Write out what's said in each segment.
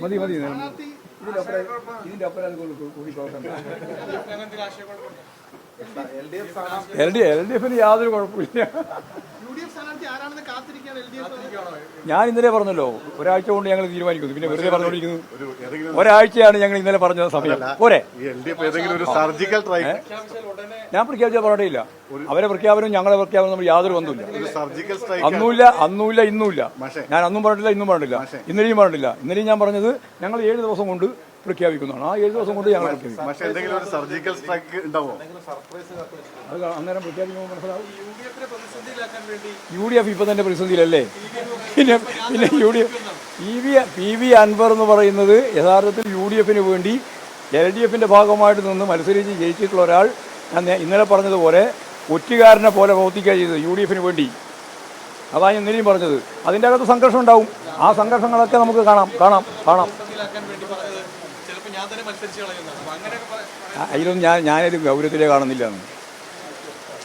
മതി മതി ഇതിന്റെ അപ്പുറം കൂടി LDF യാതൊരു കുഴപ്പമില്ല. ഞാൻ ഇന്നലെ പറഞ്ഞല്ലോ, ഒരാഴ്ച കൊണ്ട് ഞങ്ങൾ തീരുമാനിക്കുന്നു. പിന്നെ വെറുതെ പറഞ്ഞുകൊണ്ടിരിക്കുന്നു. ഒരാഴ്ചയാണ് ഞങ്ങൾ ഇന്നലെ പറഞ്ഞ സമയം. പോരെ, ഞാൻ പ്രഖ്യാപിച്ച പറഞ്ഞില്ല. അവരെ പ്രഖ്യാപനവും ഞങ്ങളെ പ്രഖ്യാപനം നമ്മൾ യാതൊരു ബന്ധമില്ല. അന്നുമില്ല ഇന്നുമില്ല. ഞാൻ അന്നും പറഞ്ഞിട്ടില്ല, ഇന്നും പറഞ്ഞിട്ടില്ല, ഇന്നലെയും പറഞ്ഞിട്ടില്ല. ഇന്നലെയും ഞാൻ പറഞ്ഞത് ഞങ്ങൾ 7 ദിവസം കൊണ്ട് പ്രഖ്യാപിക്കുന്നതാണ്. ആ 7 ദിവസം കൊണ്ട് ഞങ്ങൾ പ്രഖ്യാപിക്കും. അത് അന്നേരം പ്രഖ്യാപിക്കുമ്പോൾ മനസ്സിലാവും. UDF ഇപ്പൊ തന്നെ പ്രതിസന്ധിയിലല്ലേ. പിന്നെ PV അൻവർ എന്ന് പറയുന്നത് യഥാർത്ഥത്തിൽ UDF വേണ്ടി LDF ഭാഗമായിട്ട് നിന്ന് മത്സരിച്ച് ജയിച്ചിട്ടുള്ള ഒരാൾ. ഞാൻ ഇന്നലെ പറഞ്ഞതുപോലെ ഒറ്റുകാരനെ പോലെ പ്രവർത്തിക്കുക ചെയ്തത് UDF വേണ്ടി. അതാണ് ഇന്നലെയും പറഞ്ഞത്. അതിൻ്റെ അകത്ത് സംഘർഷം ഉണ്ടാവും. ആ സംഘർഷങ്ങളൊക്കെ നമുക്ക് കാണാം. അതിലൊന്നും ഞാനൊരു ഗൗരവത്തിലേ കാണുന്നില്ല.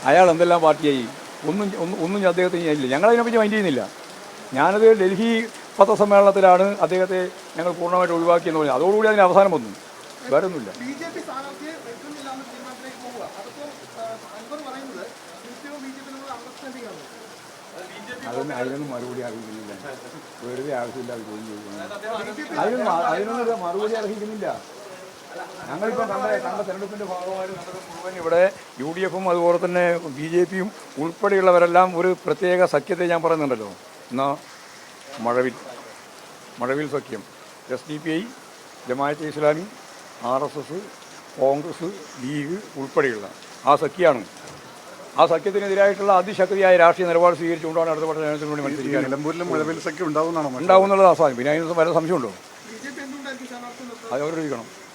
അയാൾ എന്തെല്ലാം പാർട്ടിയായി ഒന്നും അദ്ദേഹത്തിന് ഇല്ല. ഞങ്ങളതിനെപ്പറ്റി മൈൻഡ് ചെയ്യുന്നില്ല. ഞാനത് ഡൽഹി പത്രസമ്മേളനത്തിലാണ് അദ്ദേഹത്തെ ഞങ്ങൾ പൂർണ്ണമായിട്ട് ഒഴിവാക്കിയെന്ന് പറഞ്ഞത്. അതോടുകൂടി അതിന് അവസാനം വന്നു. വേറെ ഒന്നുമില്ല. അതിനൊന്നും മറുപടി അർഹിക്കുന്നില്ല. വെറുതെ ആവശ്യമില്ലാതെ ചോദ്യം ചെയ്യുന്നു. അതിനൊന്നും മറുപടി അർഹിക്കുന്നില്ല. ഞങ്ങളിപ്പോൾ കണ്ട തെരഞ്ഞെടുപ്പിൻ്റെ ഭാഗമായി മുഴുവൻ ഇവിടെ UDF അതുപോലെ തന്നെ BJP ഉൾപ്പെടെയുള്ളവരെല്ലാം ഒരു പ്രത്യേക സഖ്യത്തെ ഞാൻ പറയുന്നുണ്ടല്ലോ. എന്നാൽ മഴവിൽ സഖ്യം, SDPI, Jamaat-e Islami, RSS, Congress, League ഉൾപ്പെടെയുള്ള ആ സഖ്യമാണ്. ആ സഖ്യത്തിനെതിരായിട്ടുള്ള അതിശക്തിയായ രാഷ്ട്രീയ നിലപാട് സ്വീകരിച്ചുകൊണ്ടാണ് അടുത്ത തെരഞ്ഞെടുപ്പിന് വേണ്ടി മത്സരിക്കാൻ. നിലമ്പൂരിലും മഴവിൽ സഖ്യം ഉണ്ടാവും എന്നുള്ളത് ആസാനം. പിന്നെ അതിനൊന്നും വല്ല സംശയമുണ്ടോ? അത് അവർ ചോദിക്കണം.